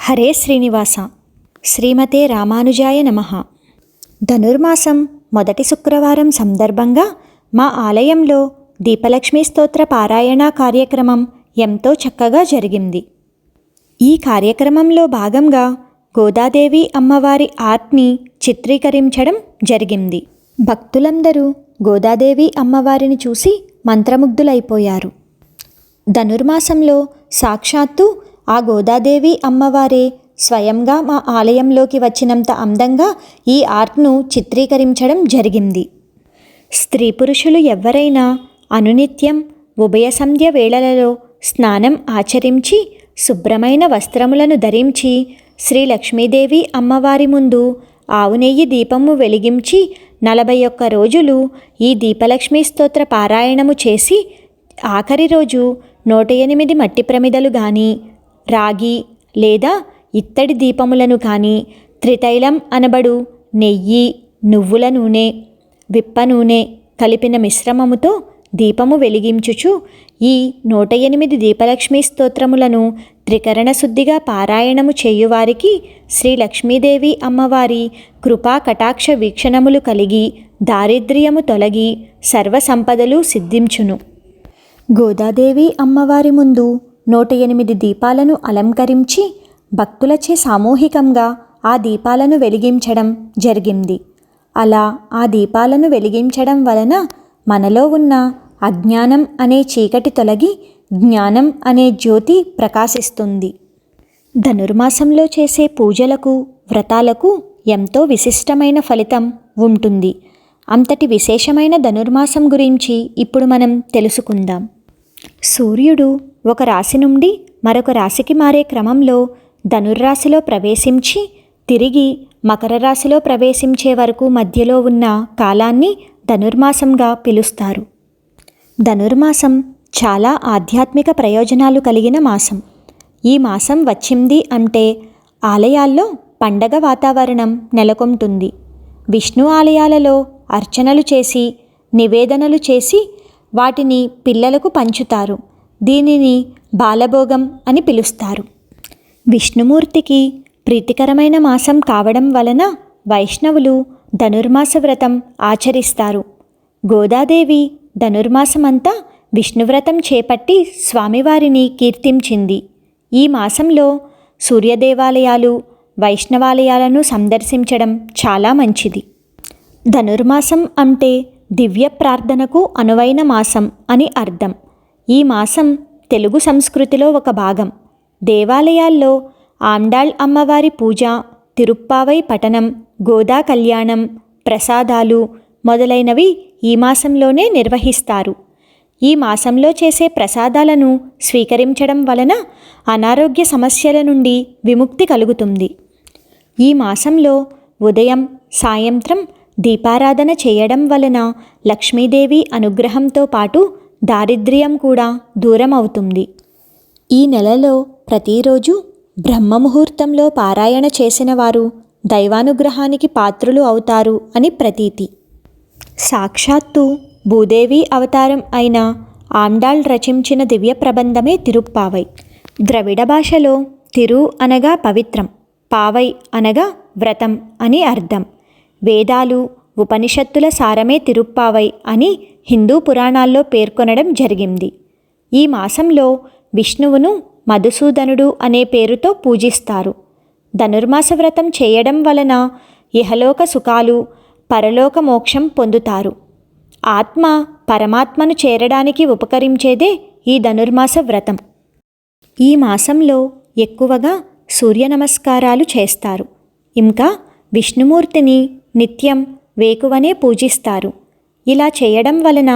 హరే శ్రీనివాస. శ్రీమతే రామానుజాయ నమః. ధనుర్మాసం మొదటి శుక్రవారం సందర్భంగా మా ఆలయంలో దీపలక్ష్మీ స్తోత్ర పారాయణ కార్యక్రమం ఎంతో చక్కగా జరిగింది. ఈ కార్యక్రమంలో భాగంగా గోదాదేవి అమ్మవారి ఆర్ట్ని చిత్రీకరించడం జరిగింది. భక్తులందరూ గోదాదేవి అమ్మవారిని చూసి మంత్రముగ్ధులైపోయారు. ధనుర్మాసంలో సాక్షాత్తు ఆ గోదాదేవి అమ్మవారే స్వయంగా మా ఆలయంలోకి వచ్చినంత అందంగా ఈ ఆర్ట్ను చిత్రీకరించడం జరిగింది. స్త్రీ పురుషులు ఎవ్వరైనా అనునిత్యం ఉభయ సంధ్య వేళలలో స్నానం ఆచరించి శుభ్రమైన వస్త్రములను ధరించి శ్రీ లక్ష్మీదేవి అమ్మవారి ముందు ఆవు నెయ్యి దీపము వెలిగించి 41 రోజులు ఈ దీపలక్ష్మీ స్తోత్ర పారాయణము చేసి ఆఖరి రోజు 108 మట్టి ప్రమిదలు కానీ రాగి లేదా ఇత్తడి దీపములను కానీ త్రితైలం అనబడు నెయ్యి, నువ్వుల నూనె, విప్ప నూనె కలిపిన మిశ్రమముతో దీపము వెలిగించుచు ఈ 108 దీపలక్ష్మీ స్తోత్రములను త్రికరణ శుద్ధిగా పారాయణము చేయువారికి శ్రీ లక్ష్మీదేవి అమ్మవారి కృపా కటాక్ష వీక్షణములు కలిగి దారిద్ర్యము తొలగి సర్వ సంపదలు సిద్ధించును. గోదాదేవి అమ్మవారి ముందు 108 దీపాలను అలంకరించి భక్తులచే సామూహికంగా ఆ దీపాలను వెలిగించడం జరిగింది. అలా ఆ దీపాలను వెలిగించడం వలన మనలో ఉన్న అజ్ఞానం అనే చీకటి తొలగి జ్ఞానం అనే జ్యోతి ప్రకాశిస్తుంది. ధనుర్మాసంలో చేసే పూజలకు, వ్రతాలకు ఎంతో విశిష్టమైన ఫలితం ఉంటుంది. అంతటి విశేషమైన ధనుర్మాసం గురించి ఇప్పుడు మనం తెలుసుకుందాం. సూర్యుడు ఒక రాశి నుండి మరొక రాశికి మారే క్రమంలో ధనుర్రాశిలో ప్రవేశించి తిరిగి మకర రాశిలో ప్రవేశించే వరకు మధ్యలో ఉన్న కాలాన్ని ధనుర్మాసంగా పిలుస్తారు. ధనుర్మాసం చాలా ఆధ్యాత్మిక ప్రయోజనాలు కలిగిన మాసం. ఈ మాసం వచ్చింది అంటే ఆలయాల్లో పండగ వాతావరణం నెలకొంటుంది. విష్ణు ఆలయాలలో అర్చనలు చేసి నివేదనలు చేసి వాటిని పిల్లలకు పంచుతారు. దీనిని బాలభోగం అని పిలుస్తారు. విష్ణుమూర్తికి ప్రీతికరమైన మాసం కావడం వలన వైష్ణవులు ధనుర్మాస వ్రతం ఆచరిస్తారు. గోదాదేవి ధనుర్మాసమంతా విష్ణువ్రతం చేపట్టి స్వామివారిని కీర్తించింది. ఈ మాసంలో సూర్యదేవాలయాలు, వైష్ణవాలయాలను సందర్శించడం చాలా మంచిది. ధనుర్మాసం అంటే దివ్య ప్రార్థనకు అనువైన మాసం అని అర్థం. ఈ మాసం తెలుగు సంస్కృతిలో ఒక భాగం. దేవాలయాల్లో ఆండాళ్ అమ్మవారి పూజ, తిరుప్పావై పఠనం, గోదా కళ్యాణం, ప్రసాదాలు మొదలైనవి ఈ మాసంలోనే నిర్వహిస్తారు. ఈ మాసంలో చేసే ప్రసాదాలను స్వీకరించడం వలన అనారోగ్య సమస్యల నుండి విముక్తి కలుగుతుంది. ఈ మాసంలో ఉదయం, సాయంత్రం దీపారాధన చేయడం వలన లక్ష్మీదేవి అనుగ్రహంతో పాటు దారిద్ర్యం కూడా దూరం అవుతుంది. ఈ నెలలో ప్రతిరోజు బ్రహ్మముహూర్తంలో పారాయణ చేసిన వారు దైవానుగ్రహానికి పాత్రులు అవుతారు అని ప్రతీతి. సాక్షాత్తు భూదేవి అవతారం అయిన ఆండాళ్ రచించిన దివ్య ప్రబంధమే తిరుప్పావై. ద్రవిడ భాషలో తిరు అనగా పవిత్రం, పావై అనగా వ్రతం అని అర్థం. వేదాలు, ఉపనిషత్తుల సారమే తిరుప్పావై అని హిందూ పురాణాల్లో పేర్కొనడం జరిగింది. ఈ మాసంలో విష్ణువును మధుసూదనుడు అనే పేరుతో పూజిస్తారు. ధనుర్మాస వ్రతం చేయడం వలన ఇహలోక సుఖాలు, పరలోక మోక్షం పొందుతారు. ఆత్మ పరమాత్మను చేరడానికి ఉపకరించేదే ఈ ధనుర్మాస వ్రతం. ఈ మాసంలో ఎక్కువగా సూర్య నమస్కారాలు చేస్తారు. ఇంకా విష్ణుమూర్తిని నిత్యం వేకువనే పూజిస్తారు. ఇలా చేయడం వలన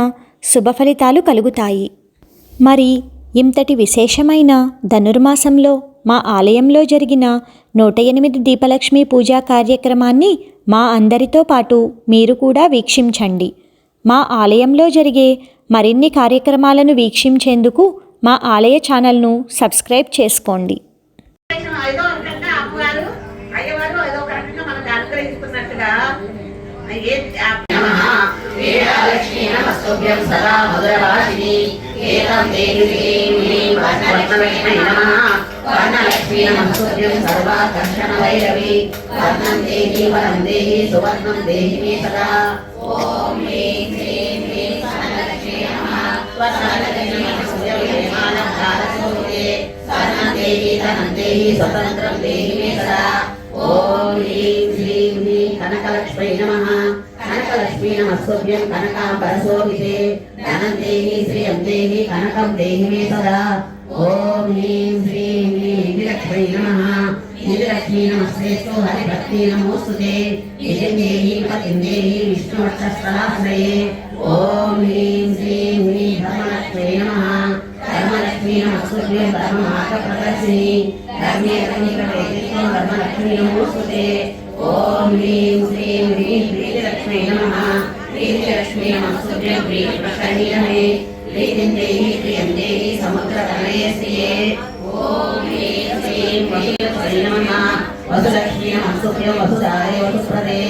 శుభ ఫలితాలు కలుగుతాయి. మరి ఇంతటి విశేషమైన ధనుర్మాసంలో మా ఆలయంలో జరిగిన 108 దీపలక్ష్మీ పూజా కార్యక్రమాన్ని మా అందరితో పాటు మీరు కూడా వీక్షించండి. మా ఆలయంలో జరిగే మరిన్ని కార్యక్రమాలను వీక్షించేందుకు మా ఆలయ ఛానల్ను సబ్స్క్రైబ్ చేసుకోండి. సదా మధురవాసిని ఏతం దేవి వర్ణలక్ష్మీ నమః वर्णलक्ष्मी नमस्तुभ्यं सर्वाकर्षण भैरवी वर्णं देहि वरं देहि सुवर्णं देहि मे सदा ॐ ह्रीं ह्रीं ह्रीं धनलक्ष्मी नमः वर्णलक्ष्मी नमस्तुभ्यं विमानं भारतोदे वर्णं देहि धनं देहि स्वतन्त्रं देहि मे सदा ॐ ह्रीं ह्रीं ह्रीं कनकलक्ष्मी नमः कनकलक्ष्मी नमस्तुभ्यं कनकाम्बरशोभिते धनं देहि श्रियं देहि कनकं देहि मे सदा ॐ ह्रीं ह्रीं ह्रीं निधिलक्ष्मी नमः निधिलक्ष्मी नमस्तेस्तु हरिभक्ति नमोस्तुते निधिं देहि पतिं देहि विष्णुवक्षस्थलाश्रये ॐ ह्रीं ह्रीं ह्रीं धर्मलक्ष्मी नमः धर्मलक्ष्मी नमस्तुभ्यं धर्ममार्गप्रदर्शिनी धर्मे रत्नीप्रवेदितो धर्मलक्ष्मी नमोस्तुते ॐ ह्रीं ह्रीं ह्रीं प्रीतिलक्ष्मी नमः प्रीतिलक्ष्मी नमस्तुभ्यं प्रीतिप्रसन्निनमे प्रीतिं देहि प्रियं देहि समुद्रतनयस्ये ॐ ह्रीं श्रीं वसुलक्ष्मी नमः वसुलक्ष्मी नमस्तुभ्यं वसुधारे वसुप्रदे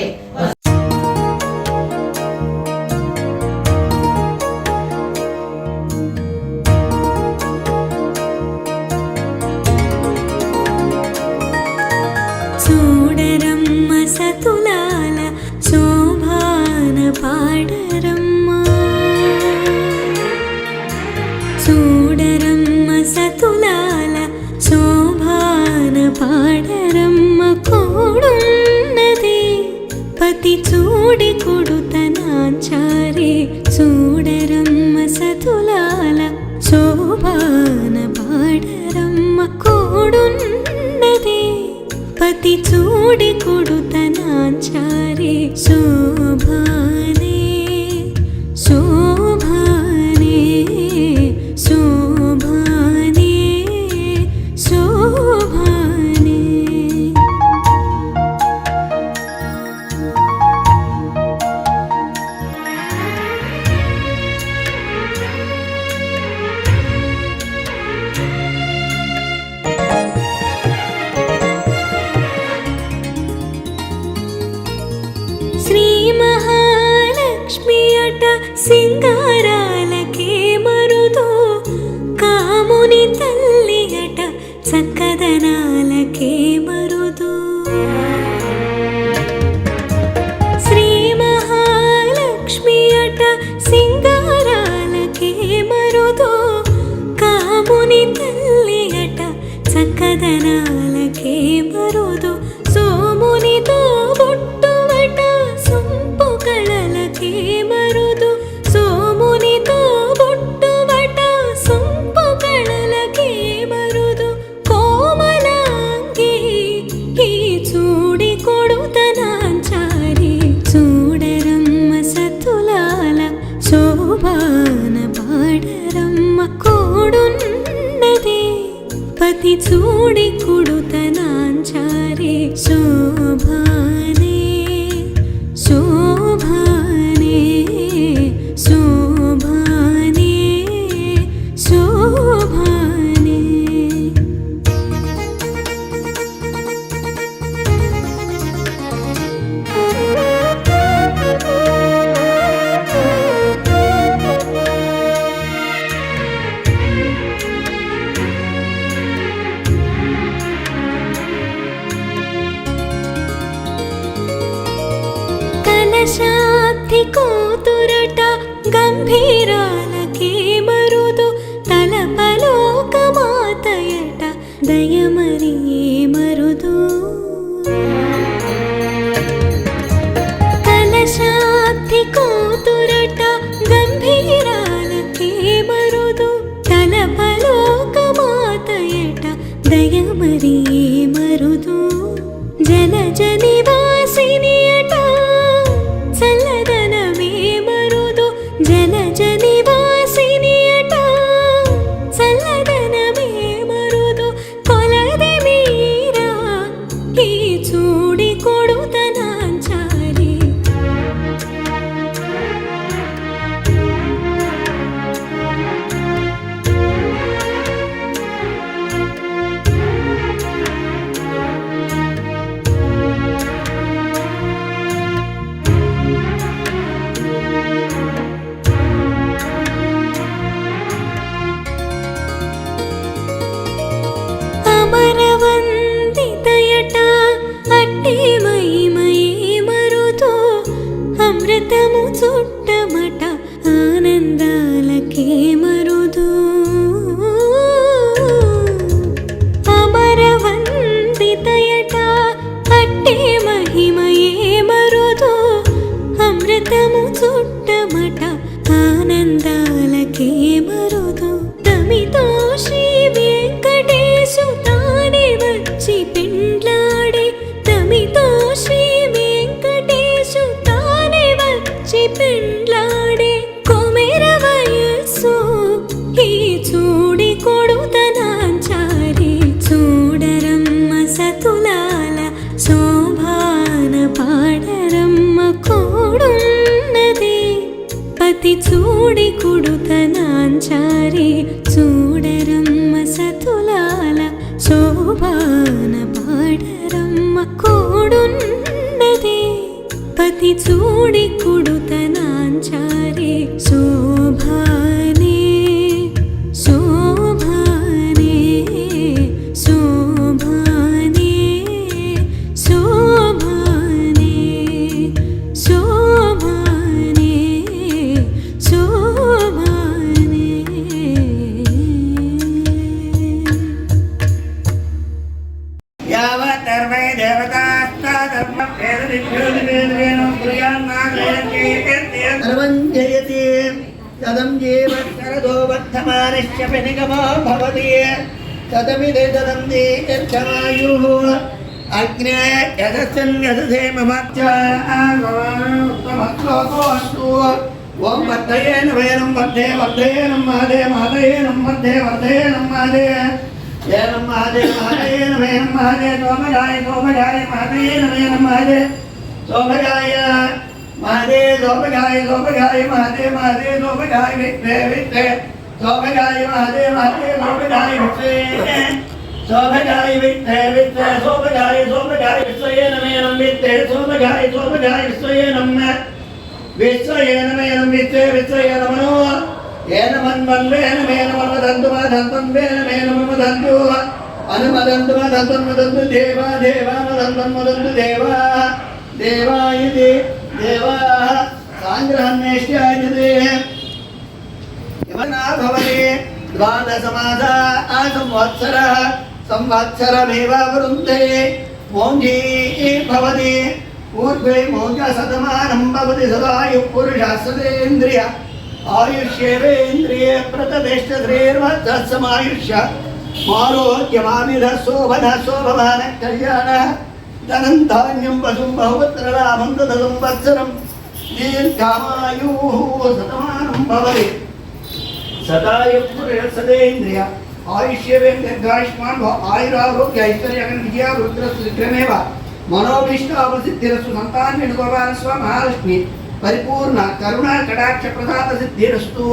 చూడరమ్మ సతులాల శోభాన పాడరమ్మ చూడరమ్మ సతులాల శోభాన పాడరమ్మ కోడున్నది పతి చూడి కొడుతనాచారి చూడరమ్మ సతులాల శోభాన పాడరమ్మ కోడున్నది పతి చూడి కొడుతనాచారి శోభానే శోభానే శోభానే శోభానే శ్రీ మహాలక్ష్మి అట సింగారాలకే మరుదో కాముని తల్లి అట చక్కదనాలకే మరుదో శ్రీ మహాలక్ష్మి అట సింగారాలకే మరుదో కాముని తల్లి అట చక్కదనాలకే మరుదో సోమునితో బొట్టువట సొంపు కళలకే మరుదు సోమునితో బొట్టువట సొంపు కళలకే మరుదు కోమలాంగి ఈ చూడి కొడుతనాచారి చూడరమ్మ సతులాల శోభాన పాడరమ్మ కోడున్నది పతి చూడి కొడుతనాచారి శోభానే శోభానే శోభానే శోభానే కలశాబ్ది కూతురట గంభీరాలకే మరుదు తలపలోకమాతయట దయమరి మరుదు కలశాబ్ది కూతురట గంభీరాలకే మరుదు తలపలోకమాతయట దయమరి మరుదు జలజ నివాసిని అట చల్లదనమే మరుదు జలజ यावत्तर्वै देवतास्ताधर्मं वेदविद्योतिवेदवेनो कुर्यान्नागेयन्ति सर्वं जयति तदं जीवत्सरदो वर्धमानश्च निगमो भवति तदमिदे तदं दीर्घमायुः अग्ने यदस्यं यदसे ममत्यागमस्तु ओम वर्धयेन वैनं वर्धे वर्धयेनं मादे मादयेनं वर्धे वर्धयेनं मादे येनं मादे मादयेन वैनं मादे सोमगाय सोमगाय मादयेन वैनं मादे सोमगाय मादे सोमगाय सोमगाय मादे मादे सोमगाय वित्ते वित्ते सोमगाय मादे मादे सोमगाय वित्ते सोमगाय वित्ते वित्ते सोमगाय सोमगाय वित्तेन वैनं वित्ते सोमगाय सोमगाय वित्तेन विश्वयेन मेनं विश्वे विश्वयेन मनो येन मन्वन्वेन मेन ममदन्तु मदन्तं वेन मेन ममदन्तु अनुमदन्तु मदन्तं मदन्तु देवा देवा मदन्तं मदन्तु देवा देवायति देवाः साङ्ग्रहन्नेष्यायते यमना भवति द्वादशमासा संवत्सरः संवत्सरमेव वृन्ते मोञ्जी भवति ऊर्ध्वे मोजशतमानं भवति सदायुः पुरुषः सतेन्द्रिय आयुष्येवेन्द्रिये प्रतिष्ठश्रीर्वत्समायुष्य आरोग्यमामिधः शोभनः शोभमानः कल्याणः धनं धान्यं पशुं बहुपुत्रलाभं तदसंवत्सरं दीर्घमायुः शतमानं भवति सदायुः पुरुषः सतेन्द्रिय आयुष्येवेन्द्रियर्घायुष्मान् आयुरारोग्य ऐश्वर्यं विजया रुद्रशीघ्रमेव मनोभीष्टावसिद्धिरस्तु संतान्विनुगोपाल स्व महालक्ष्मी परिपूर्ण करुणा कटाक्ष प्रसाद सिद्धिरस्तु।